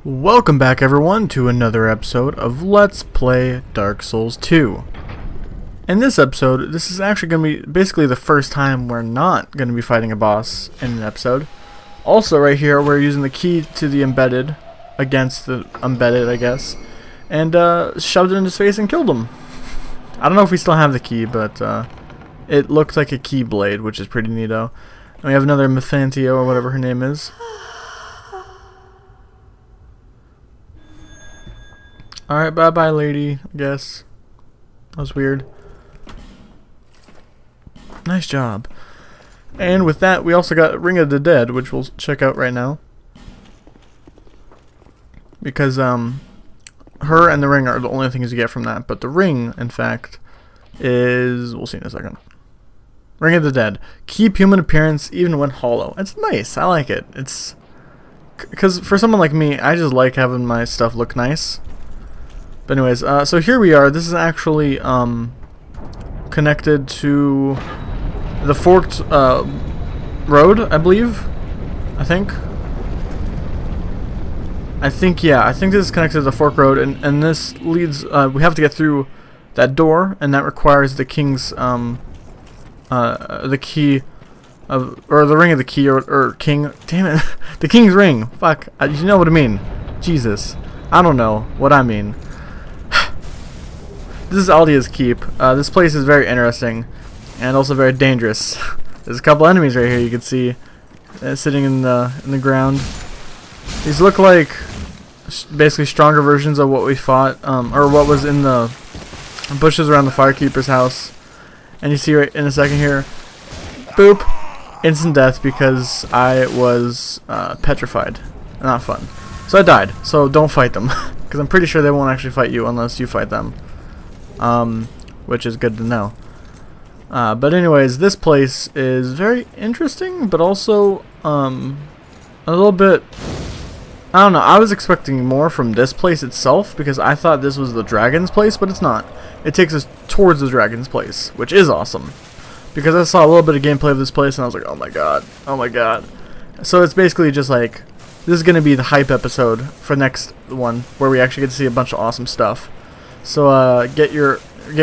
Welcome back everyone to another episode of Let's Play Dark Souls 2. In this episode, this is actually going to be basically the first time we're not going to be fighting a boss in an episode. Also right here we're using the key to the embedded against the embedded, I guess, and shoved it in his face and killed him. I don't know if we still have the key, but it looks like a keyblade, which is pretty neato. And we have another Methantia or whatever her name is. Alright, bye-bye, lady, I guess. That was weird. Nice job. And with that, we also got Ring of the Dead, which we'll check out right now. Because, her and the ring are the only things you get from that. But the ring, in fact, is... we'll see in a second. Ring of the Dead. Keep human appearance even when hollow. It's nice. I like it. It's... because for someone like me, I just like having my stuff look nice. But anyways, so here we are. This is actually connected to the forked road, I believe. I think, yeah. I think this is connected to the fork road, and this leads. We have to get through that door, and that requires the king's the key of, or the ring of the key, or king. Damn it, the king's ring. Fuck, you know what I mean? Jesus, I don't know what I mean. This is Aldia's keep. This place is very interesting and also very dangerous. There's a couple enemies right here you can see sitting in the ground. These look like basically stronger versions of what we fought, or what was in the bushes around the Firekeeper's house. And you see right in a second here, boop, instant death because I was petrified. Not fun. So I died. So don't fight them because I'm pretty sure they won't actually fight you unless you fight them. Which is good to know. But anyways, this place is very interesting, but also a little bit, I don't know, I was expecting more from this place itself because I thought this was the dragon's place, but it's not. It takes us towards the dragon's place, which is awesome. Because I saw a little bit of gameplay of this place and I was like, oh my god, oh my god. So it's basically just like, this is going to be the hype episode for next one, where we actually get to see a bunch of awesome stuff. So get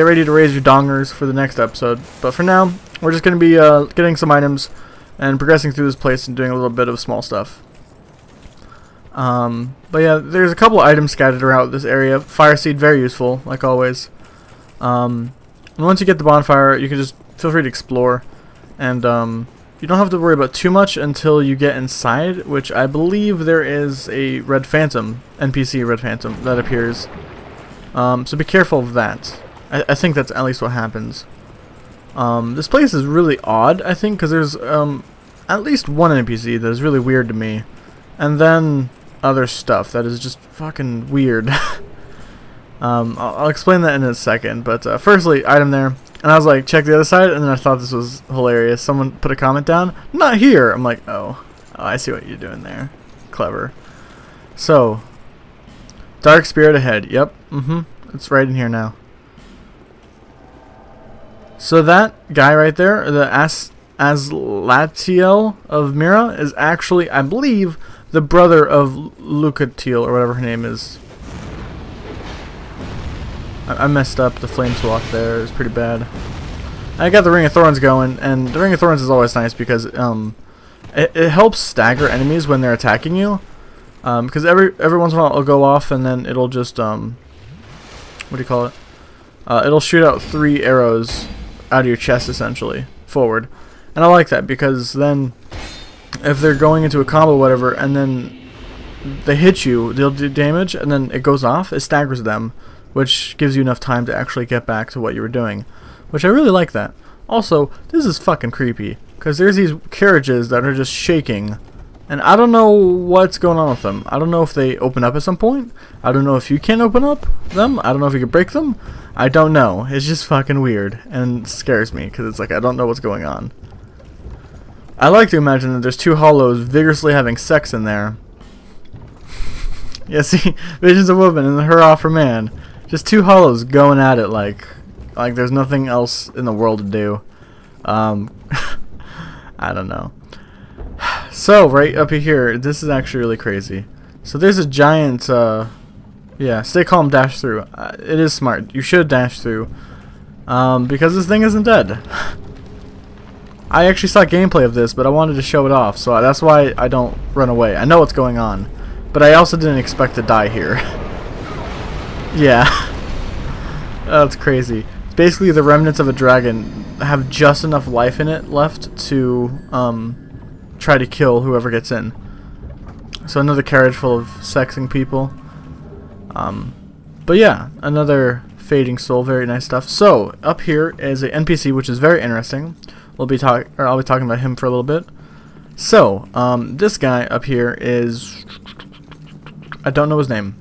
ready to raise your dongers for the next episode. But for now, we're just going to be getting some items and progressing through this place and doing a little bit of small stuff. But yeah, there's a couple of items scattered around this area. Fire seed, very useful, like always. And once you get the bonfire, you can just feel free to explore. And you don't have to worry about too much until you get inside, which I believe there is a red phantom, NPC red phantom, that appears. So be careful of that. I think that's at least what happens. This place is really odd, I think, because there's at least one NPC that is really weird to me. And then other stuff that is just fucking weird. I'll explain that in a second. But firstly, item there. And I was like, check the other side. And then I thought this was hilarious. Someone put a comment down. Not here. I'm like, oh I see what you're doing there. Clever. So... dark spirit ahead. Yep. It's right in here now. So that guy right there, the Aslatiel of Mira, is actually, I believe, the brother of Lucatiel, or whatever her name is. I messed up the flame swath there. It was pretty bad. I got the Ring of Thorns going, and the Ring of Thorns is always nice because it helps stagger enemies when they're attacking you. Because every once in a while it'll go off and then it'll just what do you call it? It'll shoot out 3 arrows out of your chest essentially forward, and I like that because then if they're going into a combo or whatever and then they hit you, they'll do damage and then it goes off. It staggers them, which gives you enough time to actually get back to what you were doing, which I really like that. Also, this is fucking creepy because there's these carriages that are just shaking. And I don't know what's going on with them. I don't know if they open up at some point. I don't know if you can open up them. I don't know if you can break them. I don't know. It's just fucking weird and scares me because it's like I don't know what's going on. I like to imagine that there's 2 hollows vigorously having sex in there. Yeah, see, visions of woman and the hurrah for man. Just 2 hollows going at it like there's nothing else in the world to do. I don't know. So, right up here, this is actually really crazy. So there's a giant, yeah, stay calm, dash through. It is smart. You should dash through. Because this thing isn't dead. I actually saw gameplay of this, but I wanted to show it off, so that's why I don't run away. I know what's going on, but I also didn't expect to die here. Yeah. That's crazy. Basically, the remnants of a dragon have just enough life in it left to try to kill whoever gets in. So another carriage full of sexing people. But yeah, another fading soul, very nice stuff. So up here is a NPC, which is very interesting. I'll be talking about him for a little bit. So this guy up here is, I don't know his name,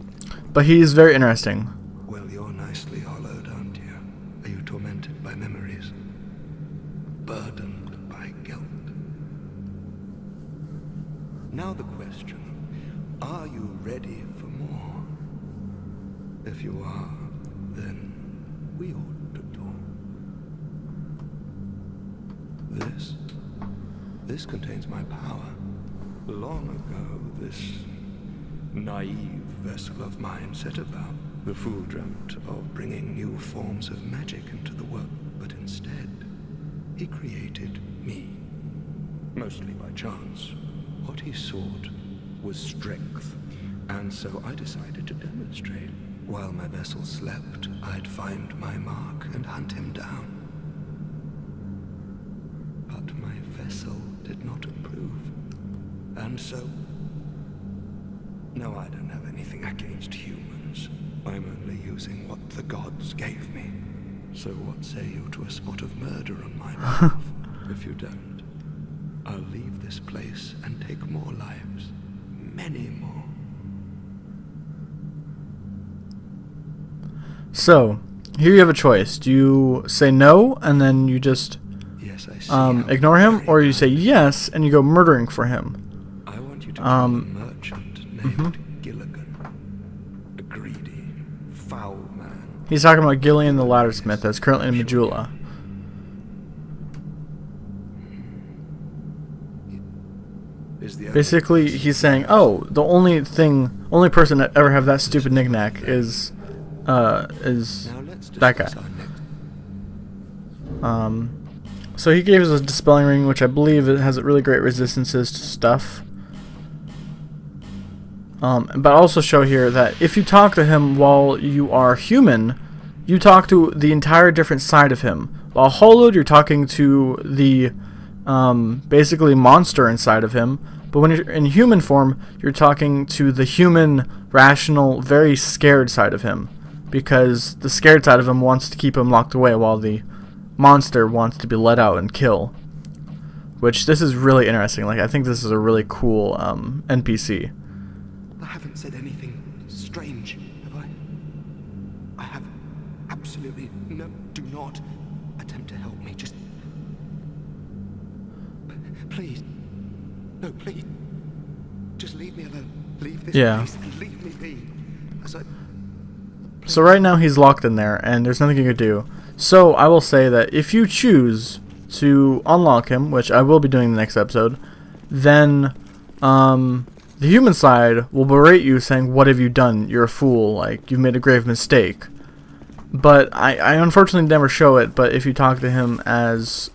but he's very interesting. Well, you're nicely hollowed, aren't you? Are you tormented by memories? Burdened by guilt? Now the question, are you ready for more? If you are, then we ought to talk. This contains my power. Long ago, this naive vessel of mine set about. The fool dreamt of bringing new forms of magic into the world, but instead, he created me. Mostly by chance. What he sought was strength, and so I decided to demonstrate. While my vessel slept, I'd find my mark and hunt him down. But my vessel did not approve. And so... No, I don't have anything against humans. I'm only using what the gods gave me. So what say you to a spot of murder on my behalf? If you don't, I'll leave this place and take more lives. Many more. So, here you have a choice. Do you say no, and then you just ignore him, or you say yes, and you go murdering for him? I want you to kill a merchant named Gilligan. A greedy, foul man. He's talking about Gillian the Laddersmith that's currently in Majula. Basically, he's saying, oh, the only person that ever have that stupid knick-knack is that guy. So he gave us a dispelling ring, which I believe it has really great resistances to stuff. But also show here that if you talk to him while you are human, you talk to the entire different side of him. While hollowed, you're talking to the basically monster inside of him. But when you're in human form, you're talking to the human, rational, very scared side of him. Because the scared side of him wants to keep him locked away while the monster wants to be let out and kill. Which, this is really interesting. Like, I think this is a really cool NPC. I haven't said anything strange, have I? I have absolutely no... Do not attempt to help me. Just... Please. No, please. Just leave me alone. Leave this place and leave me be. As I... So right now he's locked in there, and there's nothing you can do. So I will say that if you choose to unlock him, which I will be doing in the next episode, then the human side will berate you, saying, "What have you done? You're a fool. Like, you've made a grave mistake." But I unfortunately never show it. But if you talk to him as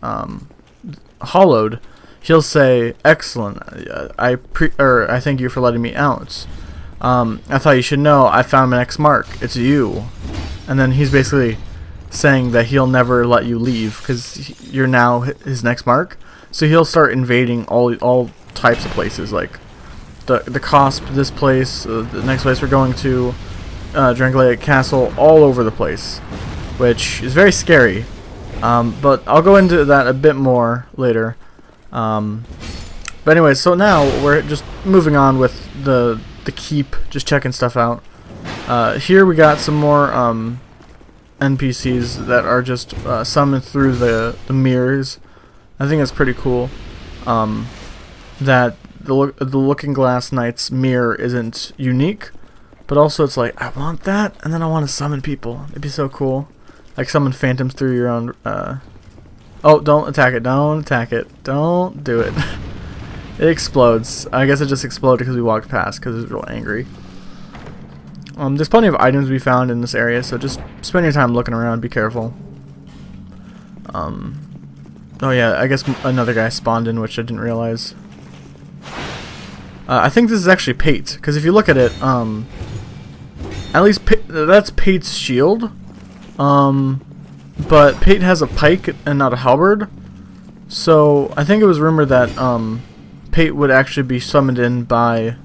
hollowed, he'll say, "Excellent. I thank you for letting me out. I thought you should know. I found my next mark. It's you." And then he's basically saying that he'll never let you leave because you're now his next mark. So he'll start invading all types of places, like the Cosp, this place, the next place we're going to, Drangleic Castle, all over the place, which is very scary. But I'll go into that a bit more later. But anyway, so now we're just moving on with the keep, just checking stuff out. Here we got some more NPCs that are just summoned through the mirrors. I think it's pretty cool that the Looking Glass Knight's mirror isn't unique, but also it's like, I want that, and then I want to summon people. It'd be so cool. Like summon phantoms through your own... Oh, don't attack it. Don't attack it. Don't do it. It explodes. I guess it just exploded because we walked past because it was real angry. There's plenty of items to be found in this area, so just spend your time looking around. Be careful. Oh yeah, I guess another guy spawned in, which I didn't realize. I think this is actually Pate, because if you look at it, at least that's Pate's shield. But Pate has a pike and not a halberd. So I think it was rumored that Pate would actually be summoned in by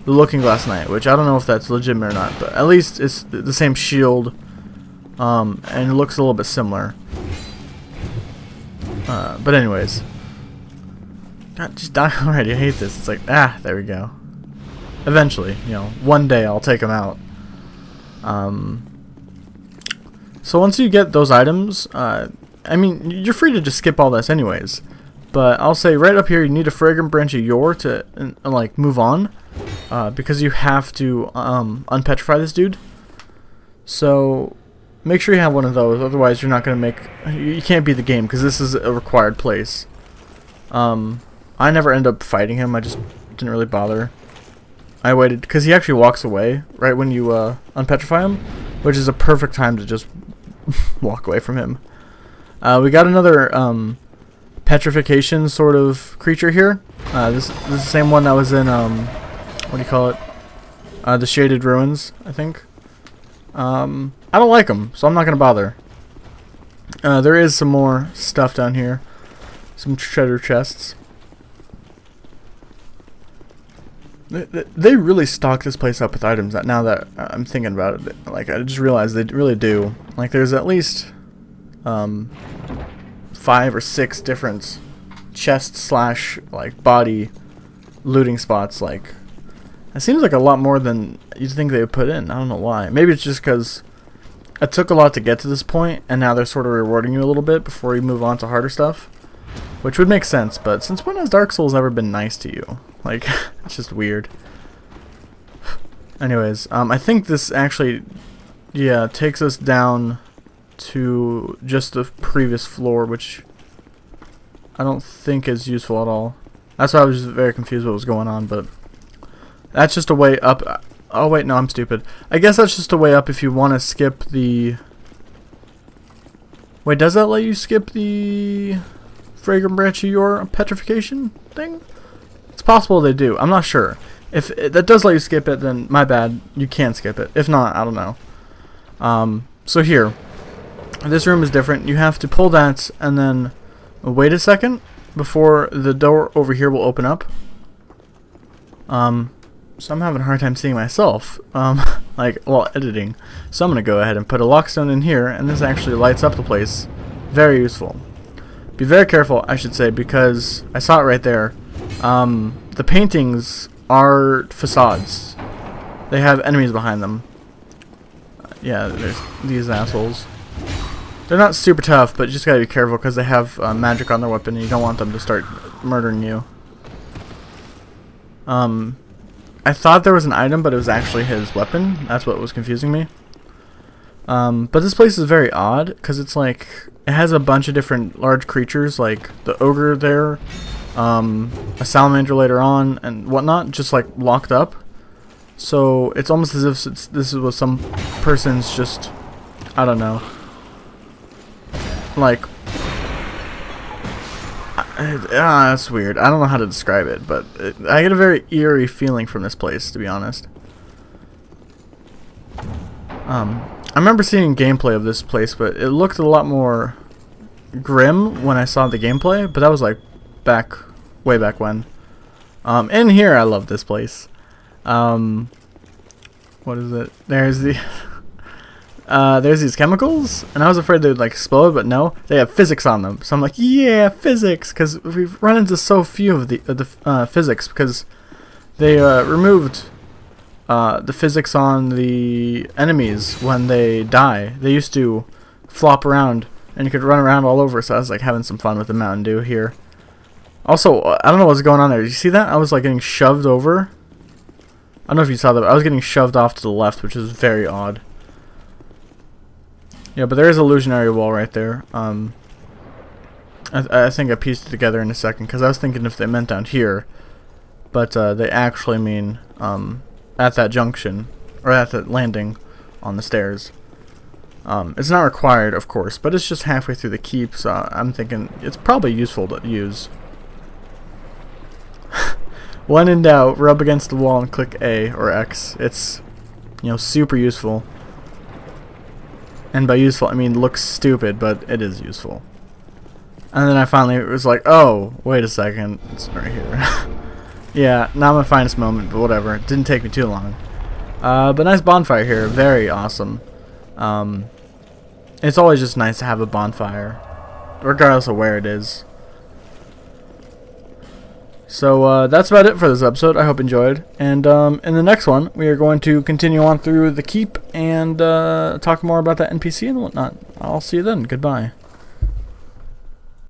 the Looking Glass Knight, which I don't know if that's legitimate or not, but at least it's the same shield, and it looks a little bit similar. But anyways, God, just die already. I hate this. It's like, there we go. Eventually, you know, one day I'll take them out. So once you get those items, I mean, you're free to just skip all this anyways. But I'll say right up here, you need a fragrant branch of yore to like move on, because you have to unpetrify this dude. So make sure you have one of those, otherwise you're not gonna make. You can't beat the game because this is a required place. I never end up fighting him. I just didn't really bother. I waited because he actually walks away right when you unpetrify him, which is a perfect time to just walk away from him. We got another petrification sort of creature here. This is the same one that was in what do you call it? The Shaded Ruins, I think. I don't like them, so I'm not gonna bother. There is some more stuff down here, some treasure chests. They really stock this place up with items. That now that I'm thinking about it, like I just realized they really do. Like there's at least 5 or 6 different chest / like body looting spots. Like it seems like a lot more than you'd think they would put in. I don't know why. Maybe it's just because it took a lot to get to this point, and now they're sort of rewarding you a little bit before you move on to harder stuff, which would make sense. But since when has Dark Souls ever been nice to you? Like, it's just weird. Anyways, I think this actually, yeah, takes us down to just the previous floor, which I don't think is useful at all. That's why I was just very confused what was going on, but that's just a way up. Oh wait, no, I'm stupid. I guess that's just a way up if you want to skip the... Wait, does that let you skip the Fragrant Branch of Yore petrification thing? It's possible they do. I'm not sure. If that does let you skip it, then my bad. You can skip it. If not, I don't know. So here, this room is different. You have to pull that and then wait a second before the door over here will open up. So I'm having a hard time seeing myself, like, while editing. So I'm going to go ahead and put a lockstone in here, and this actually lights up the place. Very useful. Be very careful, I should say, because I saw it right there. The paintings are facades. They have enemies behind them. Yeah, there's these assholes. They're not super tough, but you just gotta be careful because they have magic on their weapon, and you don't want them to start murdering you. I thought there was an item, but it was actually his weapon. That's what was confusing me. But this place is very odd because it's like it has a bunch of different large creatures, like the ogre there, a salamander later on, and whatnot, just like locked up. So it's almost as if this was some person's just, I don't know, like, that's weird. I don't know how to describe it, but I get a very eerie feeling from this place, to be honest. I remember seeing gameplay of this place, but it looked a lot more grim when I saw the gameplay, but that was like way back when. In here, I love this place. What is it? There's the there's these chemicals, and I was afraid they would like explode, but no, they have physics on them. So I'm like, yeah, physics, because we've run into so few of the physics, because they removed the physics on the enemies when they die. They used to flop around, and you could run around all over. So I was like having some fun with the Mountain Dew here. Also, I don't know what's going on there. Did you see that? I was like getting shoved over. I don't know if you saw that, but I was getting shoved off to the left, which is very odd. Yeah, but there is a illusionary wall right there. I think I pieced it together in a second, because I was thinking if they meant down here, but they actually mean at that junction, or at that landing on the stairs. It's not required, of course, but it's just halfway through the keep, so I'm thinking it's probably useful to use. When in doubt, rub against the wall and click A or X. It's, super useful. And by useful, I mean looks stupid, but it is useful. And then I finally was like, oh, wait a second, it's right here. Yeah, not my finest moment, but whatever. It didn't take me too long. But nice bonfire here, very awesome. It's always just nice to have a bonfire, regardless of where it is. So that's about it for this episode. I hope you enjoyed. And in the next one, we are going to continue on through the keep and talk more about that NPC and whatnot. I'll see you then. Goodbye.